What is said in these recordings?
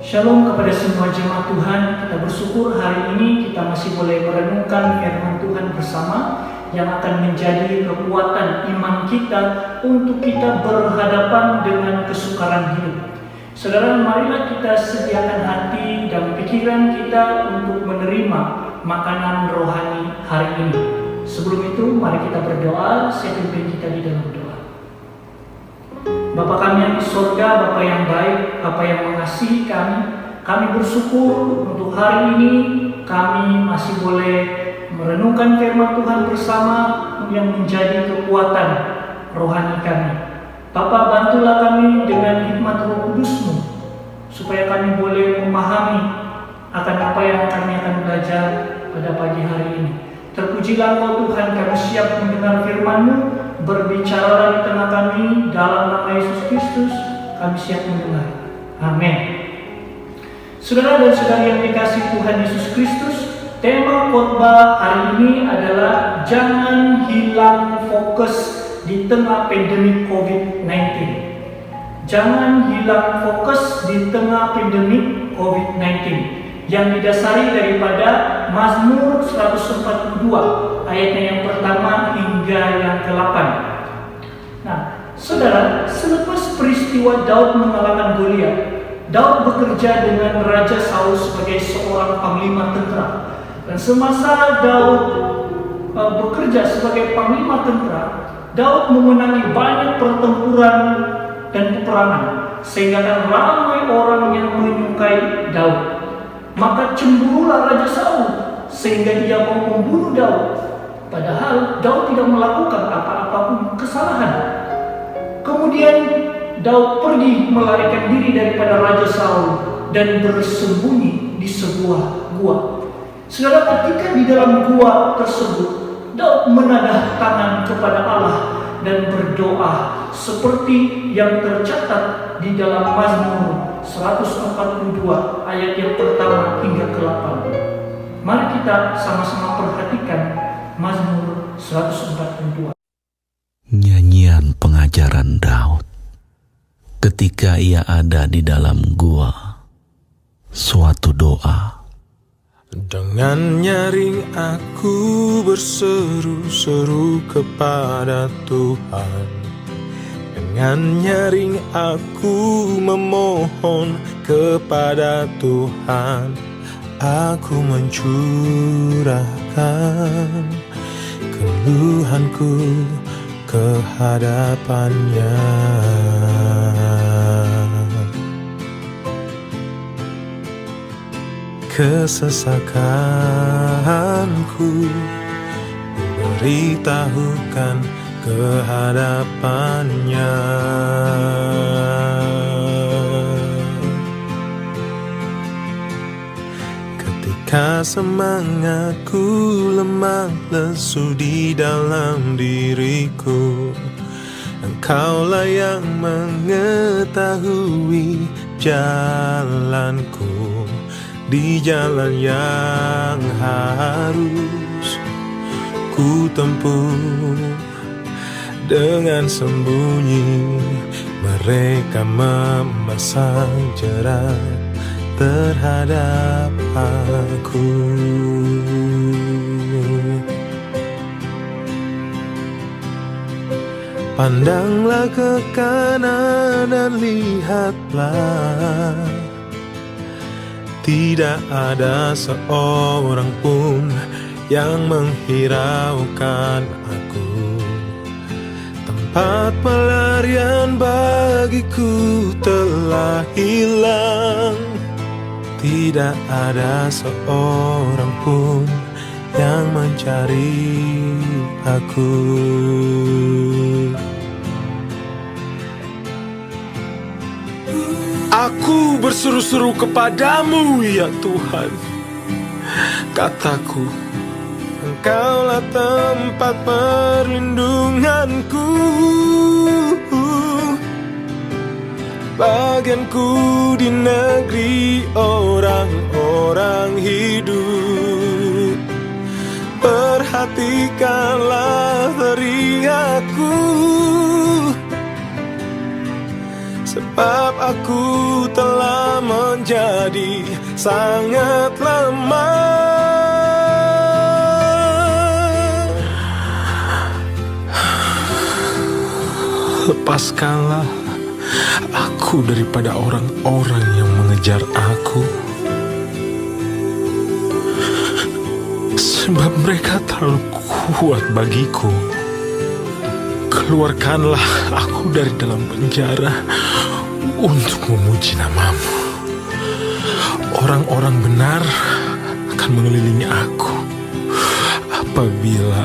Shalom kepada semua jemaat Tuhan. Kita bersyukur hari ini kita masih boleh merenungkan firman Tuhan bersama yang akan menjadi kekuatan iman kita untuk kita berhadapan dengan kesukaran hidup. Saudara, marilah kita sediakan hati dan pikiran kita untuk menerima makanan rohani hari ini. Sebelum itu, mari kita berdoa. Saya pimpin kita di dalam doa. Bapa kami yang di surga, Bapa yang baik, Bapa yang mengasihi kami bersyukur untuk hari ini kami masih boleh merenungkan firman Tuhan bersama yang menjadi kekuatan rohani kami. Bapa, bantulah kami dengan hikmat Roh Kudus-Mu supaya kami boleh memahami akan apa yang kami akan belajar pada pagi hari ini. Terpujilah Engkau Tuhan, kami siap mendengar firman-Mu. Berbicara di tengah kami dalam nama Yesus Kristus, kami siap mendengar. Amin. Saudara dan saudari yang dikasihi Tuhan Yesus Kristus, tema khotbah hari ini adalah jangan hilang fokus di tengah pandemi COVID-19. Jangan hilang fokus di tengah pandemi COVID-19 yang didasari daripada Mazmur 142 ayatnya yang pertama hingga yang ke-8. Nah, saudara, selepas peristiwa Daud mengalahkan Goliat, Daud bekerja dengan Raja Saul sebagai seorang panglima tentara. Dan semasa Daud bekerja sebagai panglima tentara, Daud memenangi banyak pertempuran dan peperangan, sehingga ramai orang yang menyukai Daud. Maka cemburulah Raja Saul sehingga dia mau membunuh Daud. Padahal Daud tidak melakukan apa-apa kesalahan. Kemudian Daud pergi melarikan diri daripada Raja Saul dan bersembunyi di sebuah gua. Saudara, ketika di dalam gua tersebut, Daud menadah tangan kepada Allah dan berdoa seperti yang tercatat di dalam Mazmur 142 ayat yang pertama hingga ke-8. Mari kita sama-sama perhatikan Mazmur 142. Nyanyian pengajaran Daud ketika ia ada di dalam gua. Suatu doa. Dengan nyaring aku berseru-seru kepada Tuhan. Dengan nyaring aku memohon kepada Tuhan. Aku mencurahkan keluhanku ke hadapan-Nya. Kesesakanku beritahukan ke hadapan-Nya. Ketika semangatku lemah lesu di dalam diriku, Engkaulah yang mengetahui jalanku, di jalan yang harus ku tempuh. Dengan sembunyi mereka memasang jerat terhadap aku. Pandanglah ke kanan dan lihatlah, tidak ada seorang pun yang menghiraukan aku. Tempat pelarian bagiku telah hilang, tidak ada seorang pun yang mencari aku. Aku berseru-seru kepadamu, ya Tuhan. Kataku, Engkaulah tempat perlindunganku, bagianku di negeri orang-orang hidup. Perhatikanlah teriakku, sebab aku telah menjadi sangat lama. Lepaskanlah aku daripada orang-orang yang mengejar aku, sebab mereka terlalu kuat bagiku. Keluarkanlah aku dari dalam penjara untuk memuji nama-Mu. Orang-orang benar akan mengelilingi aku apabila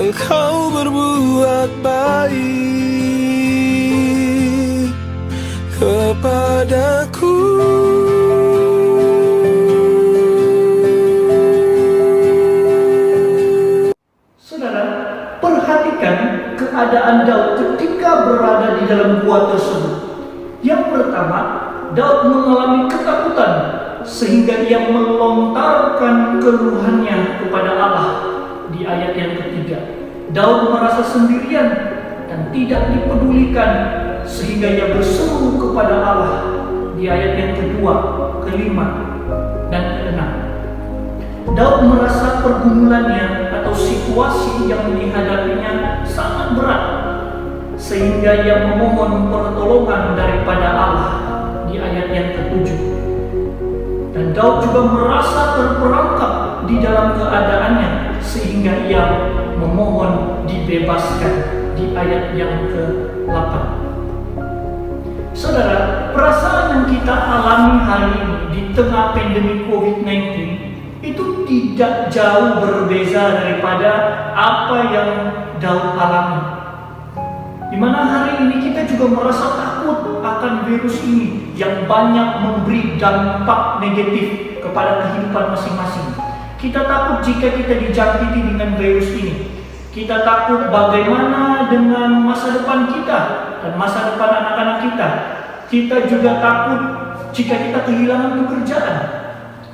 Engkau berbuat baik kepadaku. Saudara, perhatikan keadaan Daud ketika berada di dalam gua tersebut. Yang pertama, Daud mengalami ketakutan sehingga ia melontarkan keluhannya kepada Allah. Di ayat yang ketiga, Daud merasa sendirian dan tidak dipedulikan sehingga ia berseru kepada Allah. Di ayat yang kedua, kelima, dan keenam, Daud merasa pergumulannya atau situasi yang dihadapinya sangat berat sehingga ia memohon pertolongan daripada Allah. Di ayat yang ketujuh, dan Daud juga merasa terperangkap di dalam keadaannya sehingga ia memohon dibebaskan. Di ayat yang ke-8. Saudara, perasaan yang kita alami hari ini di tengah pandemi COVID-19 itu tidak jauh berbeza daripada apa yang Daud alami. Di mana hari ini kita juga merasa takut akan virus ini yang banyak memberi dampak negatif kepada kehidupan masing-masing. Kita takut jika kita dijangkiti dengan virus ini. Kita takut bagaimana dengan masa depan kita dan masa depan anak-anak kita. Kita juga takut jika kita kehilangan pekerjaan.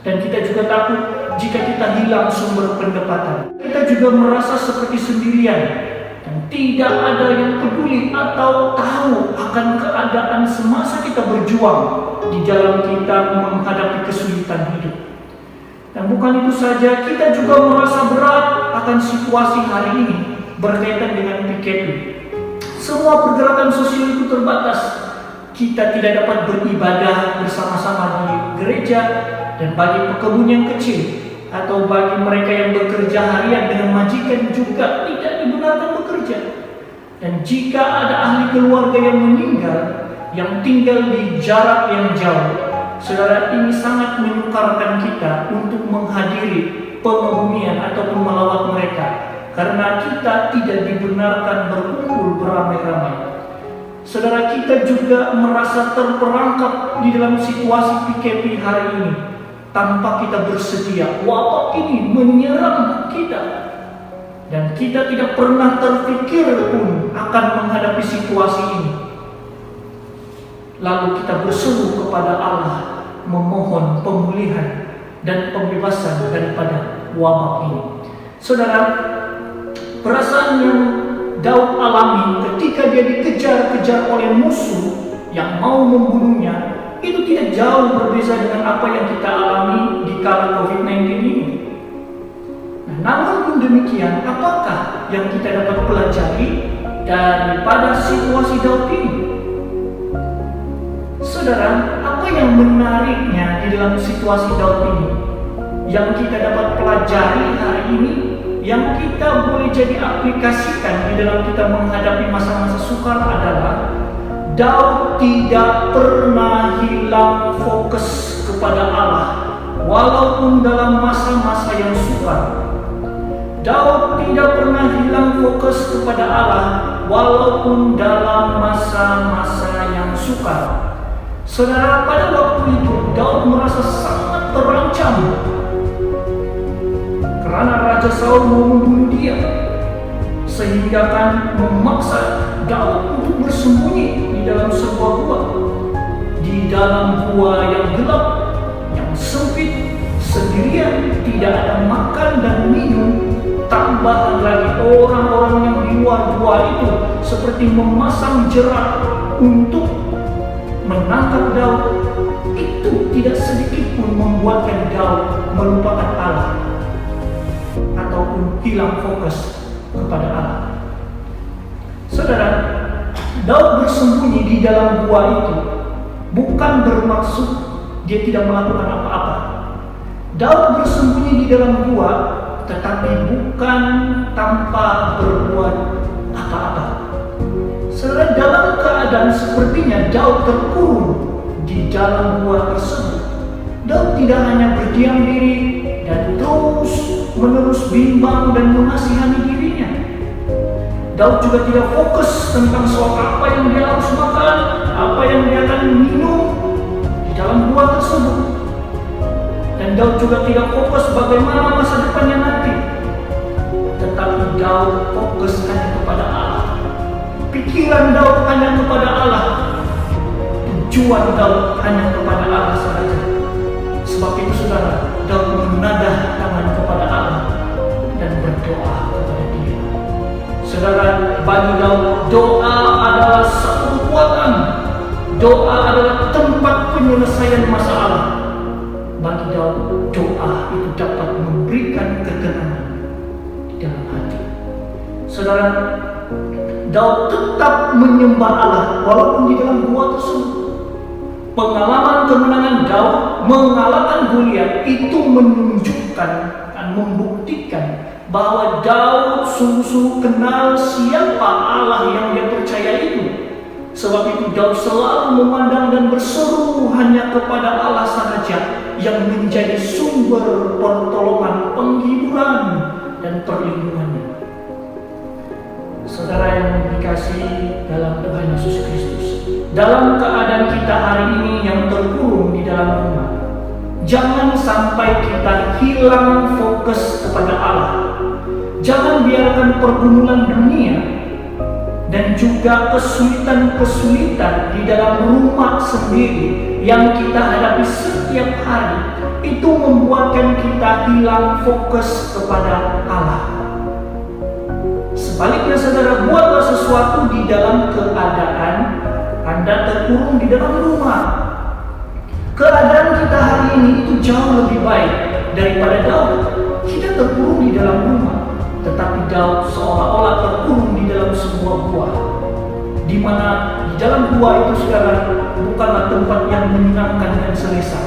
Dan kita juga takut jika kita hilang sumber pendapatan. Kita juga merasa seperti sendirian dan tidak ada yang peduli atau tahu akan keadaan semasa kita berjuang di dalam kita menghadapi kesulitan hidup. Dan bukan itu saja, kita juga merasa berat akan situasi hari ini berkaitan dengan PKP. Semua pergerakan sosial itu terbatas. Kita tidak dapat beribadah bersama-sama di gereja, dan bagi pekebun yang kecil atau bagi mereka yang bekerja harian dengan majikan juga tidak dibenarkan bekerja. Dan jika ada ahli keluarga yang meninggal, yang tinggal di jarak yang jauh, saudara, ini sangat menyukarkan kita untuk menghadiri pengebumian ataupun melawat mereka, karena kita tidak dibenarkan berkumpul beramai-ramai. Saudara, kita juga merasa terperangkap di dalam situasi PKP hari ini tanpa kita bersedia. Wabah ini menyerang kita dan kita tidak pernah terpikir pun akan menghadapi situasi ini. Lalu kita berseru kepada Allah, memohon pemulihan dan pembebasan daripada wabah ini. Saudara, perasaan yang Daud alami ketika dia dikejar-kejar oleh musuh yang mau membunuhnya itu tidak jauh berbeza dengan apa yang kita alami di kala COVID-19 ini. Nah, namun pun demikian, apakah yang kita dapat pelajari daripada situasi Daud ini? Saudara, apa yang menariknya di dalam situasi Daud ini yang kita dapat pelajari hari ini, yang kita boleh jadi aplikasikan di dalam kita menghadapi masa-masa sukar adalah Daud tidak pernah hilang fokus kepada Allah walaupun dalam masa-masa yang sukar. Daud tidak pernah hilang fokus kepada Allah walaupun dalam masa-masa yang sukar. Saudara, pada waktu itu Daud merasa sangat terancam karena Raja Saul mau membunuh dia, sehingga kan memaksa Daud untuk bersembunyi di dalam sebuah gua. Di dalam gua yang gelap, yang sempit, sendirian, tidak ada makan dan minum. Tambahan lagi orang-orang yang di luar gua itu seperti memasang jerat untuk menangkap Daud pun hilang fokus kepada Allah. Saudara, Daud bersembunyi di dalam gua itu bukan bermaksud dia tidak melakukan apa-apa. Daud bersembunyi di dalam gua tetapi bukan tanpa berbuat apa-apa. Saudara, dalam keadaan sepertinya Daud terkurung di dalam gua tersebut, Daud tidak hanya berdiam diri dan terus menerus bimbang dan mengasihani dirinya. Daud juga tidak fokus tentang soal apa yang dia harus makan, apa yang dia akan minum di dalam gua tersebut. Dan Daud juga tidak fokus bagaimana masa depannya nanti. Tetapi Daud fokus hanya kepada Allah. Pikiran Daud hanya kepada Allah. Tujuan Daud hanya kepada Allah saja. Sebab itu saudara, Daud menadah tangan kepada Allah dan berdoa kepada Dia. Saudara, bagi Daud, doa adalah satu kekuatan. Doa adalah tempat penyelesaian masalah. Bagi Daud, doa itu dapat memberikan ketenangan di dalam hati. Saudara, Daud tetap menyembah Allah walaupun di dalam gua tersebut. Pengalaman kemenangan Daud mengalahkan Goliat itu menunjukkan dan membuktikan bahwa Daud sungguh-sungguh kenal siapa Allah yang dia percaya itu. Sebab itu Daud selalu memandang dan berseru hanya kepada Allah sahaja yang menjadi sumber pertolongan, penghiburan, dan perlindungannya. Saudara yang dikasihi dalam Tuhan Yesus Kristus, dalam keadaan kita hari ini yang terkurung di dalam rumah, jangan sampai kita hilang fokus kepada Allah. Jangan biarkan pergumulan dunia dan juga kesulitan-kesulitan di dalam rumah sendiri yang kita hadapi setiap hari itu membuatkan kita hilang fokus kepada Allah. Sebaliknya saudara, buatlah sesuatu di dalam keadaan Anda terkurung di dalam rumah. Keadaan kita hari ini itu jauh lebih baik daripada Daud. Kita terkurung di dalam rumah, tetapi Daud seolah-olah terkurung di dalam sebuah gua, di mana di dalam gua itu saudara bukanlah tempat yang menyenangkan dan selesa,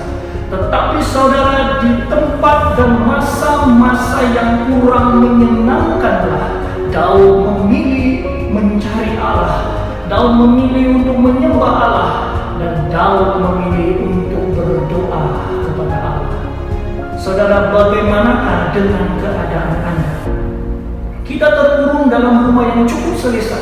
tetapi saudara di tempat dan masa-masa yang kurang menyenangkanlah Daud memilih mencari Allah. Daud memilih untuk menyembah Allah, dan Daud memilih untuk berdoa kepada Allah. Saudara, bagaimanakah dengan keadaan Anda? Kita terkurung dalam rumah yang cukup selesa.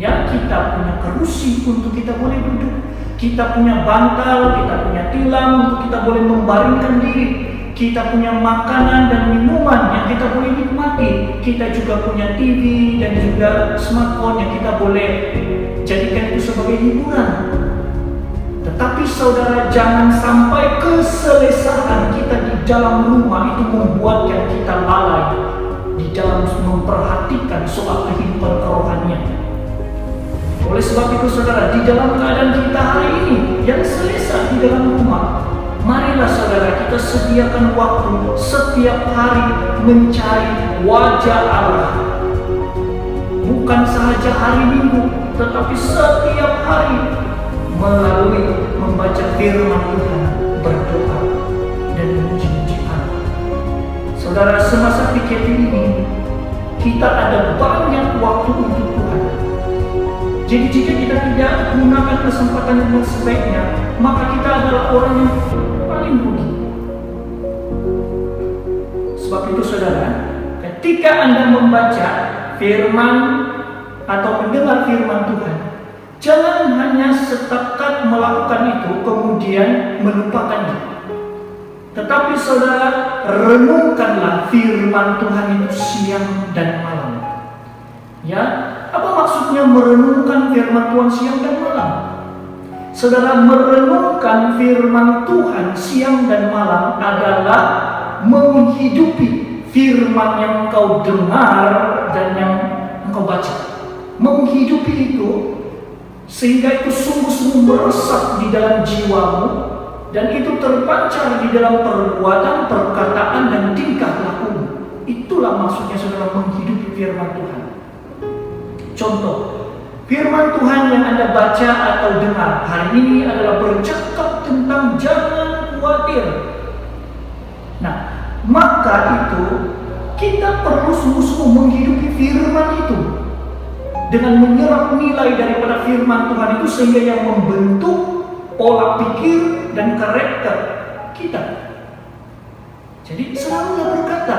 Ya, kita punya kerusi untuk kita boleh duduk. Kita punya bantal, kita punya tilam untuk kita boleh membaringkan diri. Kita punya makanan dan minuman yang kita boleh nikmati. Kita juga punya TV dan juga smartphone yang kita boleh jadikan itu sebagai hiburan. Tetapi saudara, jangan sampai keselesaan kita di dalam rumah itu membuatkan kita lalai di dalam memperhatikan soal kehidupan kerohanian. Oleh sebab itu saudara, di dalam keadaan kita hari ini yang selesa di dalam rumah, marilah saudara kita sediakan waktu setiap hari mencari wajah Allah. Bukan sahaja hari Minggu, tetapi setiap hari melalui membaca firman Tuhan, berdoa, dan memuji-muji Allah. Saudara, semasa PKP ini kita ada banyak waktu untuk Tuhan. Jadi jika kita tidak gunakan kesempatan yang sebaiknya, maka kita adalah orang yang paling rugi. Sebab itu saudara, ketika Anda membaca firman atau mendengar firman Tuhan, jangan hanya setakat melakukan itu kemudian melupakannya. Tetapi saudara, renungkanlah firman Tuhan itu siang dan malam. Ya, apa maksudnya merenungkan firman Tuhan siang dan malam? Saudara, merenungkan firman Tuhan siang dan malam adalah menghidupi firman yang engkau dengar dan yang engkau baca. Menghidupi itu sehingga itu sungguh-sungguh meresap di dalam jiwamu, dan itu terpancar di dalam perbuatan, perkataan, dan tingkah lakumu. Itulah maksudnya saudara menghidupi firman Tuhan. Contoh, firman Tuhan yang Anda baca atau dengar hari ini adalah bercakap tentang jangan khawatir. Nah, maka itu kita perlu sungguh-sungguh menghidupi firman itu dengan menyerap nilai daripada firman Tuhan itu sehingga yang membentuk pola pikir dan karakter kita. Jadi selalu berkata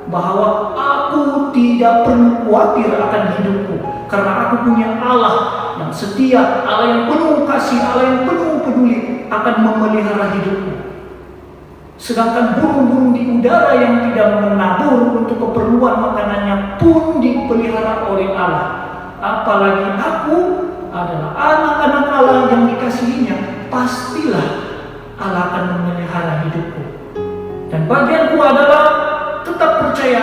bahwa aku tidak perlu khawatir akan hidupku karena aku punya Allah yang setia, Allah yang penuh kasih, Allah yang penuh peduli akan memelihara hidupku. Sedangkan burung-burung di udara yang tidak menabur untuk keperluan makanannya pun dipelihara oleh Allah. Apalagi aku adalah anak-anak Allah yang dikasihinya, pastilah Allah akan memelihara hidupku. Dan bagianku adalah tetap percaya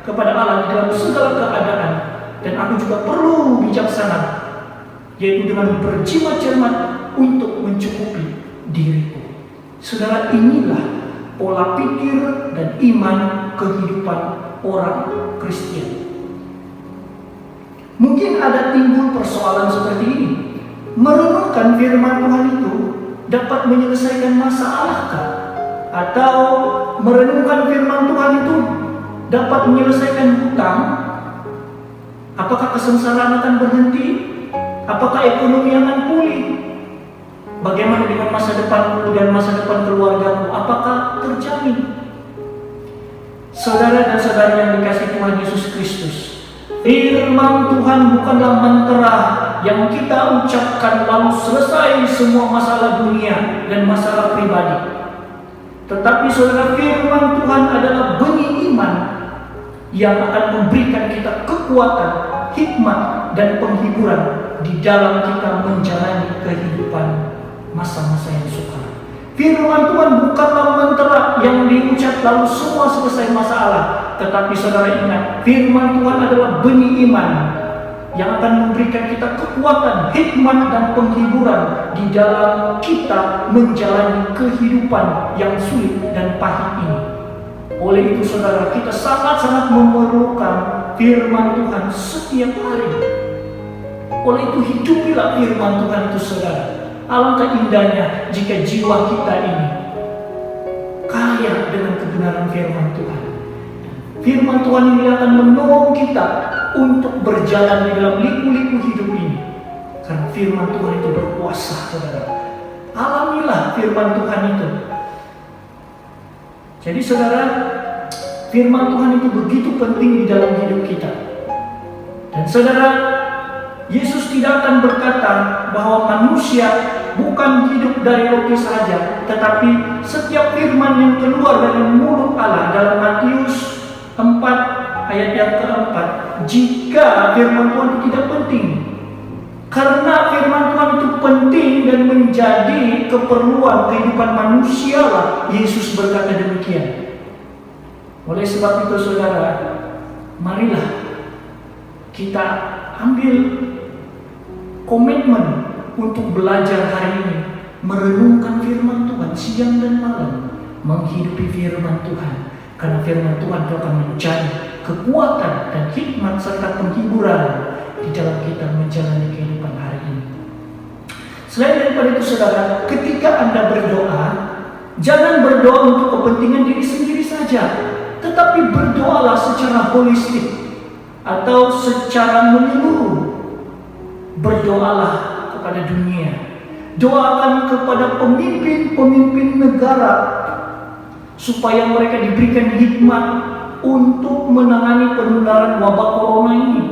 kepada Allah di dalam segala keadaan. Dan aku juga perlu bijaksana, yaitu dengan berjimat cermat untuk mencukupi diriku. Saudara, inilah pola pikir dan iman kehidupan orang Kristen. Mungkin ada timbul persoalan seperti ini. Merenungkan firman Tuhan itu dapat menyelesaikan masalahkah? Atau merenungkan firman Tuhan itu dapat menyelesaikan hutang? Apakah kesengsaraan akan berhenti? Apakah ekonomi akan pulih? Bagaimana dengan masa depanmu dan masa depan keluargamu? Apakah terjamin? Saudara dan saudari yang dikasihi Tuhan Yesus Kristus, firman Tuhan bukanlah mantra yang kita ucapkan lalu selesai semua masalah dunia dan masalah pribadi. Tetapi saudara, firman Tuhan adalah benih iman yang akan memberikan kita kekuatan, hikmat, dan penghiburan di dalam kita menjalani kehidupan masa-masa yang sukar. Firman Tuhan bukanlah mantra yang diucap lalu semua selesai masalah. Tetapi saudara ingat, firman Tuhan adalah benih iman yang akan memberikan kita kekuatan, hikmat, dan penghiburan di dalam kita menjalani kehidupan yang sulit dan pahit ini. Oleh itu saudara, kita sangat-sangat memerlukan firman Tuhan setiap hari. Oleh itu hidupilah firman Tuhan itu saudara. Alangkah indahnya jika jiwa kita ini kaya dengan kebenaran firman Tuhan. Firman Tuhan ini akan menolong kita untuk berjalan di dalam liku-liku hidup ini. Karena firman Tuhan itu berkuasa, saudara. Alamilah firman Tuhan itu. Jadi saudara, firman Tuhan itu begitu penting di dalam hidup kita. Dan saudara, Yesus tidak akan berkata bahwa manusia bukan hidup dari roti saja, tetapi setiap firman yang keluar dari mulut Allah dalam Matius 4 ayat yang keempat. Jika firman Tuhan itu tidak penting, karena firman Tuhan itu penting dan menjadi keperluan kehidupan manusia lah, Yesus berkata demikian. Oleh sebab itu saudara, marilah kita ambil komitmen untuk belajar hari ini, merenungkan firman Tuhan siang dan malam, menghidupi firman Tuhan. Karena firman Tuhan itu akan menjadi kekuatan dan hikmat serta penghiburan di dalam kita menjalani kehidupan hari ini. Selain daripada itu saudara, ketika Anda berdoa, jangan berdoa untuk kepentingan diri sendiri saja, tetapi berdoalah secara holistik atau secara menyeluruh. Berdoalah kepada dunia, doakan kepada pemimpin-pemimpin negara supaya mereka diberikan hikmat untuk menangani penularan wabah corona ini.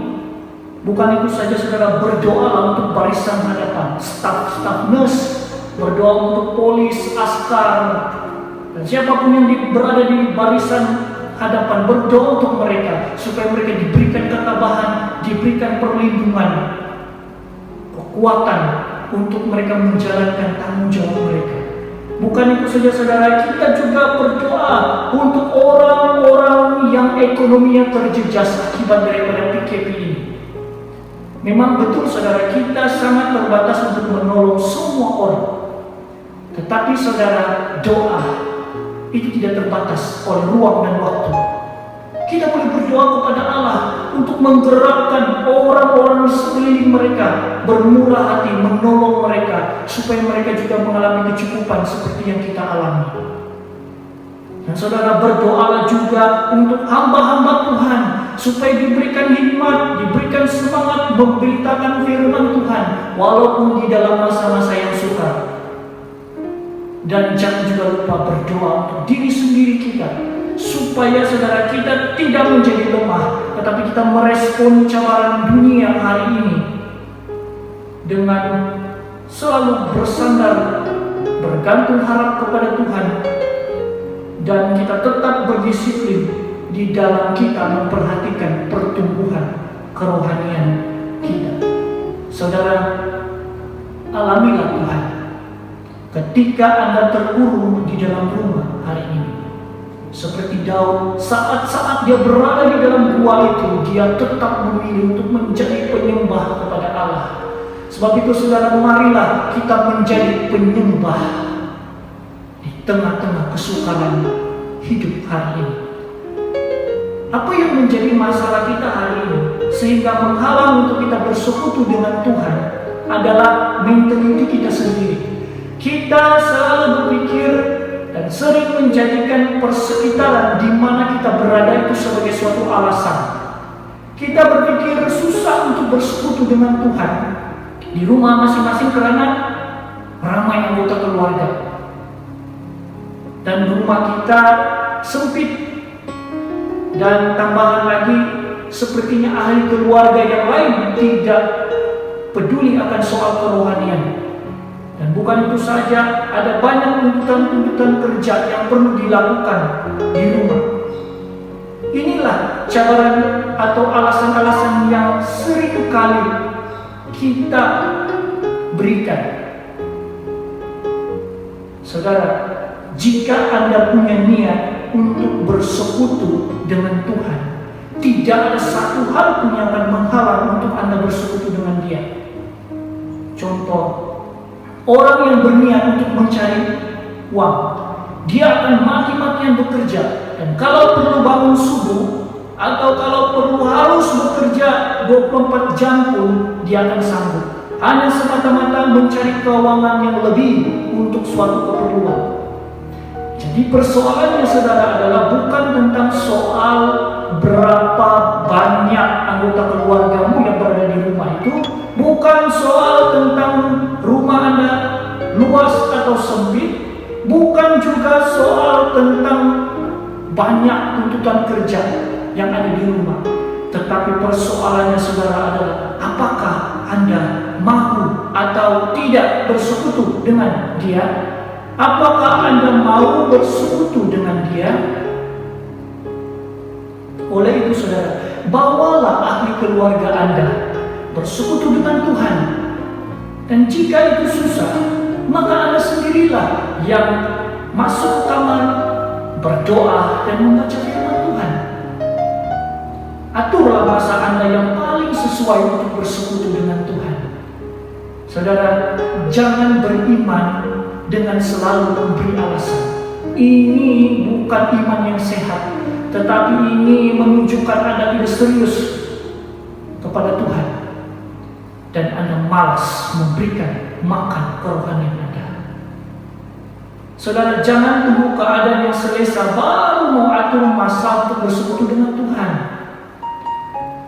Bukan itu saja saudara, berdoalah untuk barisan hadapan, staf nurse, berdoa untuk polis, askar, dan siapapun yang berada di barisan hadapan, berdoa untuk mereka supaya mereka diberikan ketabahan, diberikan perlindungan, kekuatan untuk mereka menjalankan tanggung jawab mereka. Bukan itu saja saudara, kita juga berdoa untuk orang-orang yang ekonominya terjejas akibat daripada PKP ini. Memang betul saudara, kita sangat terbatas untuk menolong semua orang. Tetapi saudara, doa itu tidak terbatas oleh ruang dan waktu. Kita boleh berdoa kepada Allah untuk menggerakkan orang-orang di sekeliling mereka, bermurah hati, menolong mereka, supaya mereka juga mengalami kecukupan seperti yang kita alami. Dan saudara, berdoalah juga untuk hamba-hamba Tuhan, supaya diberikan hikmat, diberikan semangat memberitakan firman Tuhan, walaupun di dalam masa-masa yang sukar. Dan jangan juga lupa berdoa untuk diri sendiri kita, supaya saudara kita tidak menjadi lemah, tetapi kita merespon cabaran dunia hari ini dengan selalu bersandar, bergantung harap kepada Tuhan, dan kita tetap berdisiplin di dalam kita memperhatikan pertumbuhan kerohanian kita. Saudara, alamilah Tuhan ketika Anda terkurung di dalam rumah hari ini. Seperti Daud, saat-saat dia berada di dalam gua itu, dia tetap memilih untuk menjadi penyembah kepada Allah. Sebab itu saudara, marilah kita menjadi penyembah di tengah-tengah kesukaran hidup hari ini. Apa yang menjadi masalah kita hari ini sehingga menghalang untuk kita bersekutu dengan Tuhan adalah mentaliti kita sendiri. Kita selalu berpikir dan sering menjadikan persekitaran di mana kita berada itu sebagai suatu alasan. Kita berpikir susah untuk bersekutu dengan Tuhan di rumah masing-masing karena ramai anggota keluarga, dan rumah kita sempit, dan tambahan lagi sepertinya ahli keluarga yang lain tidak peduli akan soal kerohanian. Dan bukan itu saja, ada banyak tuntutan-tuntutan kerja yang perlu dilakukan di rumah. Inilah cabaran atau alasan-alasan yang sering kali kita berikan. Saudara, jika Anda punya niat untuk bersekutu dengan Tuhan, tidak ada satu hal pun yang akan menghalang untuk Anda bersekutu dengan Dia. Contoh, orang yang berniat untuk mencari uang, dia akan mati-matian bekerja, dan kalau perlu bangun subuh atau kalau perlu harus bekerja 24 jam pun dia akan sanggup, hanya semata-mata mencari keuangan yang lebih untuk suatu keperluan. Jadi persoalannya saudara adalah bukan tentang soal berapa banyak anggota keluargamu yang berada di rumah itu, bukan soal tentang rumah Anda luas atau sempit, bukan juga soal tentang banyak tuntutan kerja yang ada di rumah. Tetapi persoalannya saudara adalah apakah Anda mau atau tidak bersekutu dengan Dia? Apakah Anda mau bersekutu dengan Dia? Oleh itu saudara, bawalah ahli keluarga Anda bersekutu dengan Tuhan. Dan jika itu susah, maka Anda sendirilah yang masuk kamar, berdoa dan membaca firman Tuhan. Aturlah masa Anda yang paling sesuai untuk bersekutu dengan Tuhan. Saudara, jangan beriman dengan selalu memberi alasan. Ini bukan iman yang sehat, tetapi ini menunjukkan Anda tidak serius kepada Tuhan, dan Anda malas memberikan makan kerohanian Anda. Saudara, jangan tunggu keadaan yang selesa baru mau atur masa untuk bersekutu dengan Tuhan.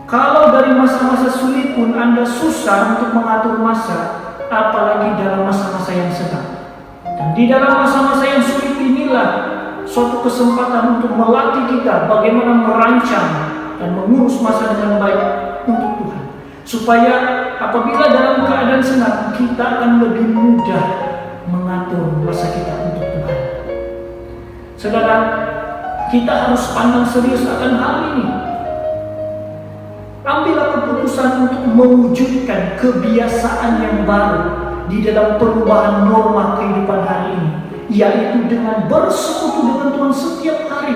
Kalau dari masa-masa sulit pun Anda susah untuk mengatur masa, apalagi dalam masa-masa yang senang. Dan di dalam masa-masa yang sulit inilah suatu kesempatan untuk melatih kita bagaimana merancang dan mengurus masa dengan baik untuk Tuhan, supaya apabila dalam keadaan senang, kita akan lebih mudah mengatur masa kita untuk Tuhan. Saudara, kita harus pandang serius akan hal ini. Ambillah keputusan untuk mewujudkan kebiasaan yang baru di dalam perubahan norma kehidupan hari ini, yaitu dengan bersekutu dengan Tuhan setiap hari.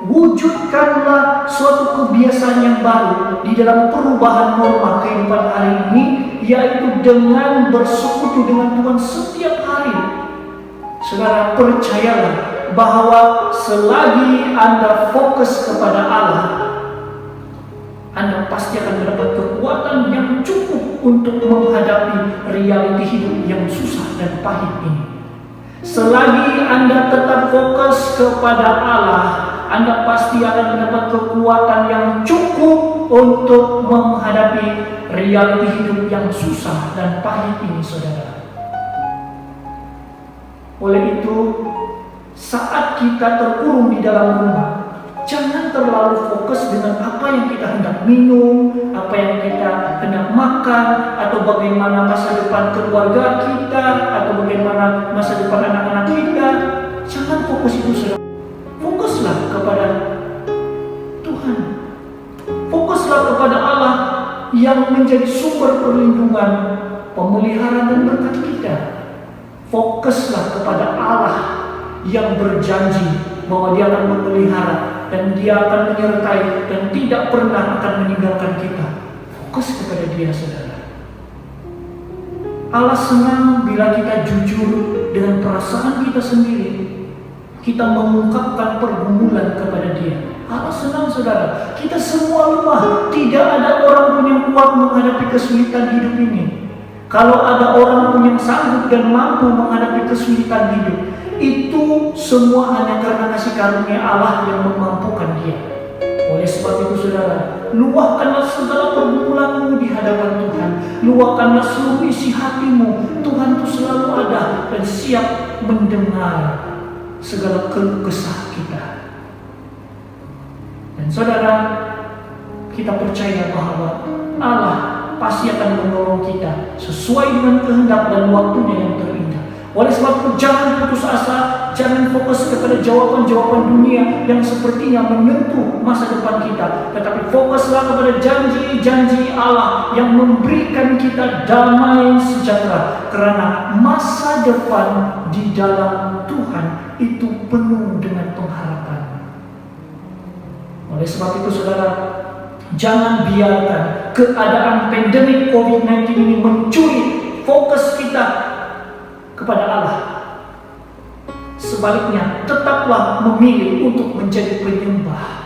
Wujudkanlah suatu kebiasaan yang baru di dalam perubahan norma kehidupan hari ini, yaitu dengan bersekutu dengan Tuhan setiap hari. Saudara, percayalah bahwa selagi Anda fokus kepada Allah, Anda pasti akan mendapat kekuatan yang cukup untuk menghadapi realiti hidup yang susah dan pahit ini. Selagi Anda tetap fokus kepada Allah, Anda pasti akan mendapat kekuatan yang cukup untuk menghadapi realiti hidup yang susah dan pahit ini, saudara. Oleh itu, saat kita terkurung di dalam rumah, jangan terlalu fokus dengan apa yang kita hendak minum, apa yang kita hendak makan, atau bagaimana masa depan keluarga kita, atau bagaimana masa depan anak-anak kita. Jangan fokus itu, saudara. Fokuslah kepada Tuhan. Fokuslah kepada Allah yang menjadi sumber perlindungan, pemeliharaan dan berkat kita. Fokuslah kepada Allah yang berjanji bahwa Dia akan memelihara dan Dia akan menyertai dan tidak pernah akan meninggalkan kita. Fokus kepada Dia, saudara. Allah senang bila kita jujur dengan perasaan kita sendiri. Kita mengungkapkan pergumulan kepada Dia. Allah senang, saudara. Kita semua lemah. Tidak ada orang pun yang kuat menghadapi kesulitan hidup ini. Kalau ada orang pun yang sanggup dan mampu menghadapi kesulitan hidup, itu semua hanya karena kasih karunia Allah yang memampukan dia. Oleh sebab itu, saudara, luahkanlah segala pergumulanmu di hadapan Tuhan. Luahkanlah seluruh isi hatimu. Tuhan itu selalu ada dan siap mendengar segala keluh kesah kita. Dan saudara, kita percaya bahwa Allah pasti akan menolong kita sesuai dengan kehendak dan waktunya yang terindah. Oleh sebab itu, jangan putus asa, jangan fokus kepada jawaban-jawaban dunia yang sepertinya menyentuh masa depan kita, tetapi fokuslah kepada janji-janji Allah yang memberikan kita damai sejahtera, karena masa depan di dalam Tuhan itu penuh dengan pengharapan. Oleh sebab itu, saudara, jangan biarkan keadaan pandemik COVID-19 ini mencuri fokus kita kepada Allah. Sebaliknya, tetaplah memilih untuk menjadi penyembah.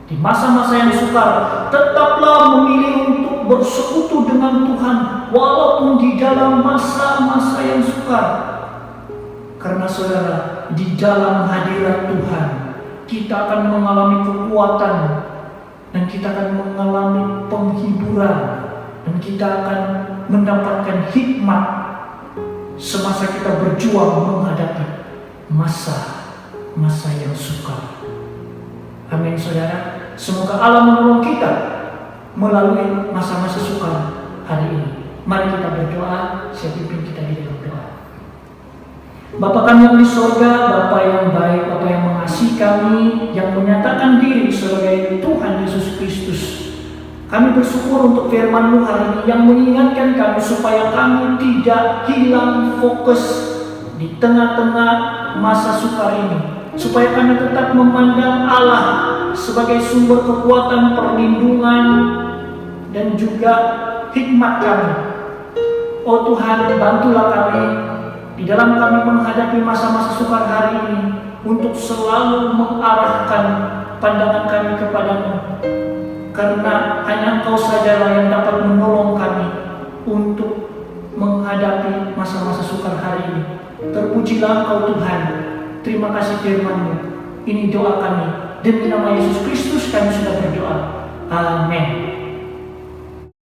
Di masa-masa yang sukar, tetaplah memilih untuk bersekutu dengan Tuhan walaupun di dalam masa-masa yang sukar. Karena saudara, di dalam hadirat Tuhan, kita akan mengalami kekuatan, dan kita akan mengalami penghiburan, dan kita akan mendapatkan hikmat semasa kita berjuang menghadapi masa-masa yang sukar. Amin, saudara. Semoga Allah menolong kita melalui masa-masa sukar hari ini. Mari kita berdoa. Saya pimpin kita di dalam doa. Bapa kami yang di surga, Bapa yang baik, Bapa yang mengasihi kami, yang menyatakan diri sebagai Tuhan Yesus Kristus. Kami bersyukur untuk firman-Mu hari ini yang mengingatkan kami supaya kami tidak hilang fokus di tengah-tengah masa sukar ini. Supaya kami tetap memandang Allah sebagai sumber kekuatan, perlindungan, dan juga hikmat kami. Oh Tuhan, bantulah kami di dalam kami menghadapi masa-masa sukar hari ini untuk selalu mengarahkan pandangan kami kepadamu, karena hanya Engkau sajalah yang dapat menolong kami untuk menghadapi masa-masa sukar hari ini. Terpujilah Engkau Tuhan. Terima kasih firman-Mu. Ini doa kami. Demi nama Yesus Kristus kami sudah berdoa. Amin.